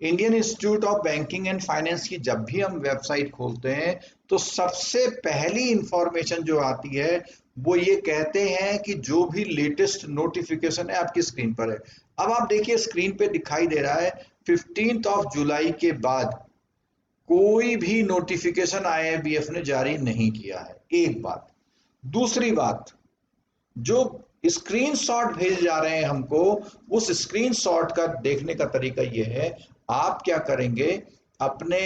Indian institute of banking and finance की जब भी हम वेबसाइट खोलते हैं तो सबसे पहली इंफॉर्मेशन जो आती है वो ये कहते हैं कि जो भी लेटेस्ट नोटिफिकेशन है आपकी स्क्रीन पर है। अब आप देखिए स्क्रीन पे दिखाई दे रहा है 15 ऑफ जुलाई के बाद कोई भी नोटिफिकेशन आईआईबीएफ ने जारी नहीं किया है। एक बात। दूसरी बात, जो स्क्रीनशॉट भेजे जा रहे हैं हमको, उस स्क्रीनशॉट का देखने का तरीका ये है, आप क्या करेंगे, अपने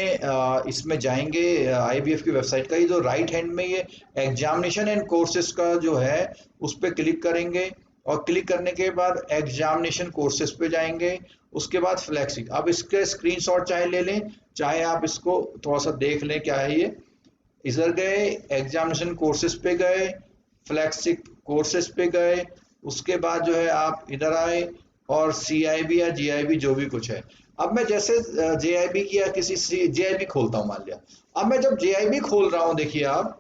इसमें जाएंगे आईबीएफ की वेबसाइट का, ये जो राइट हैंड में ये एग्जामिनेशन एंड कोर्सेज का जो है उस पर क्लिक करेंगे और क्लिक करने के बाद एग्जामिनेशन कोर्सेज पे जाएंगे। उसके बाद फ्लैक्सी, अब इसके स्क्रीनशॉट चाहे ले लें चाहे आप इसको थोड़ा सा देख लें क्या है ये। इधर गए, एग्जामिनेशन कोर्सेज पे गए, फ्लैगशिप कोर्सेज पे गए, उसके बाद जो है आप इधर आए और सीआईबी या जीआईबी जो भी कुछ है। अब मैं जैसे जेआईबी की या किसी जेआईबी खोलता हूं मान लिया। अब मैं जब जेआईबी खोल रहा हूं देखिए आप,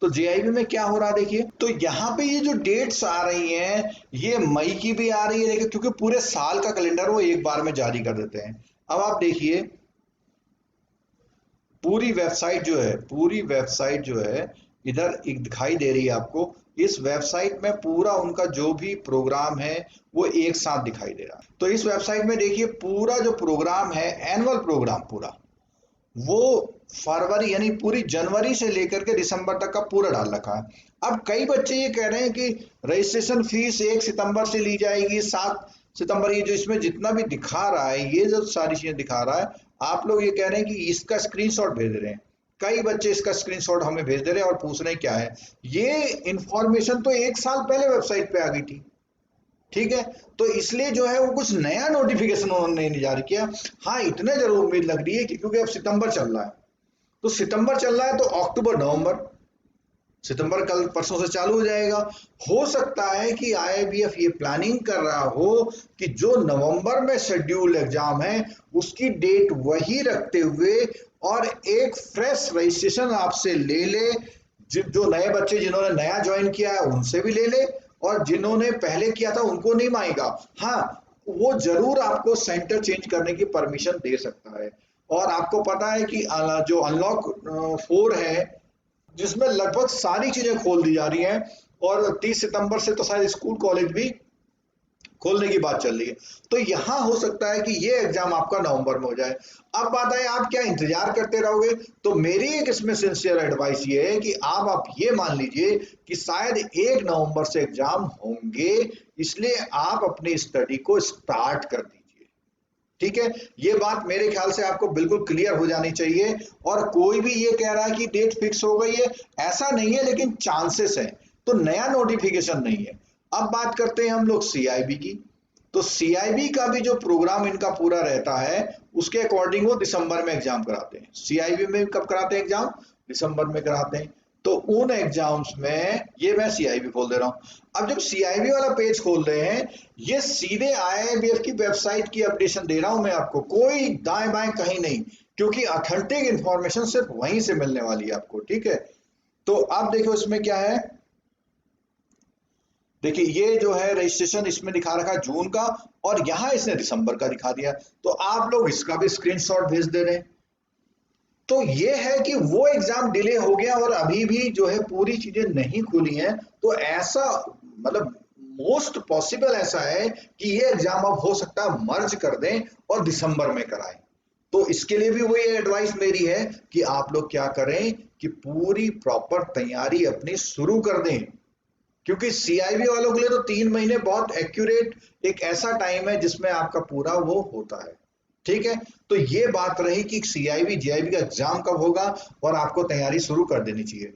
तो जेआईबी में क्या हो रहा है देखिए, तो यहाँ पे ये जो डेट्स आ रही हैं ये मई की भी आ रही है, लेकिन क्योंकि पूरे साल का कैलेंडर वो एक बार में जारी कर देते हैं। अब आप देखिए पूरी वेबसाइट जो है इधर एक दिखाई दे रही है आपको। इस वेबसाइट में पूरा उनका जो भी प्रोग्राम है वो एक साथ दिखाई दे रहा है। तो इस वेबसाइट में देखिए पूरा जो प्रोग्राम है, एनुअल प्रोग्राम पूरा, वो फरवरी यानी पूरी जनवरी से लेकर के दिसंबर तक का पूरा डाल रखा है। अब कई बच्चे ये कह रहे हैं कि रजिस्ट्रेशन फीस 1 सितंबर से ली जाएगी, 7 सितंबर, ये जो इसमें जितना भी दिखा रहा है, ये जो सारी चीजें दिखा रहा है, आप लोग ये कह रहे हैं कि इसका स्क्रीनशॉट भेज रहे हैं। कई बच्चे इसका स्क्रीनशॉट हमें भेज दे रहे हैं और पूछ रहे हैं क्या है ये इंफॉर्मेशन, तो 1 साल पहले वेबसाइट पे आ गई थी। ठीक है, तो इसलिए जो है वो कुछ नया नोटिफिकेशन उन्होंने नहीं जारी किया। हाँ, इतने जरूर उम्मीद लग रही है कि क्योंकि अब सितंबर चल रहा है, तो सितंबर चल रहा है तो अक्टूबर नवंबर, सितंबर कल परसों से चालू हो जाएगा। हो सकता है कि आईआईबीएफ ये प्लानिंग कर रहा हो कि जो नवंबर में शेड्यूल्ड एग्जाम है उसकी डेट वही रखते हुए और एक फ्रेश रजिस्ट्रेशन आपसे ले ले। जो नए बच्चे जिन्होंने नया ज्वाइन किया है उनसे भी ले ले, और जिन्होंने पहले किया था उनको नहीं मांगेगा। हाँ, वो जरूर आपको सेंटर चेंज करने की परमिशन दे सकता है। और आपको पता है कि जो अनलॉक 4 है जिसमें लगभग सारी चीजें खोल दी जा रही हैं, और 30 सितंबर से तो शायद स्कूल कॉलेज भी खोलने की बात चल रही है। तो यहां हो सकता है कि ये एग्जाम आपका नवंबर में हो जाए। अब बात है आप क्या इंतजार करते रहोगे, तो मेरी एक इसमें सिंसियर एडवाइस ये है कि आप ये मान लीजिए कि शायद 1 नवंबर से एग्जाम होंगे, इसलिए आप अपनी स्टडी को स्टार्ट कर दीजिए। ठीक है, ये बात मेरे ख्याल से आपको बिल्कुल क्लियर हो जानी चाहिए। और कोई भी ये कह रहा है कि डेट फिक्स हो गई है, ऐसा नहीं है, लेकिन चांसेस है, तो नया नोटिफिकेशन नहीं है। अब बात करते हैं हम लोग सीआईबी की। तो सीआईबी का भी जो प्रोग्राम इनका पूरा रहता है उसके अकॉर्डिंग वो दिसंबर में एग्जाम कराते हैं। सीआईबी में कब कराते हैं एग्जाम? दिसंबर में कराते हैं। तो उन एग्जाम्स में ये मैं सीआईबी खोल दे रहा हूं। अब जब सीआईबी वाला पेज खोल रहे हैं, ये सीधे आईआईबीएफ की वेबसाइट की अपडेशन दे रहा हूं मैं आपको, कोई दाएं बाएं कहीं नहीं, क्योंकि ऑथेंटिक इंफॉर्मेशन सिर्फ वहीं से मिलने वाली है आपको। ठीक है, तो आप देखो इसमें क्या है, देखिए ये जो है रजिस्ट्रेशन इसमें दिखा रखा है जून का, और यहां इसने दिसंबर का दिखा दिया। तो आप लोग इसका भी स्क्रीनशॉट भेज दे रहे हैं। तो ये है कि वो एग्जाम डिले हो गया और अभी भी जो है पूरी चीजें नहीं खुली हैं। तो ऐसा मतलब मोस्ट पॉसिबल ऐसा है कि ये एग्जाम अब हो सकता है मर्ज कर दें और दिसंबर में कराएं। तो इसके लिए भी वही एडवाइस मेरी है कि आप लोग क्या करें कि पूरी प्रॉपर तैयारी अपनी शुरू कर दें, क्योंकि सीआईबी वालों के लिए तो 3 महीने बहुत एक्यूरेट एक ऐसा टाइम है जिसमें आपका पूरा वो होता है। ठीक है, तो ये बात रही कि सीआईबी जीआईबी का एग्जाम कब होगा और आपको तैयारी शुरू कर देनी चाहिए।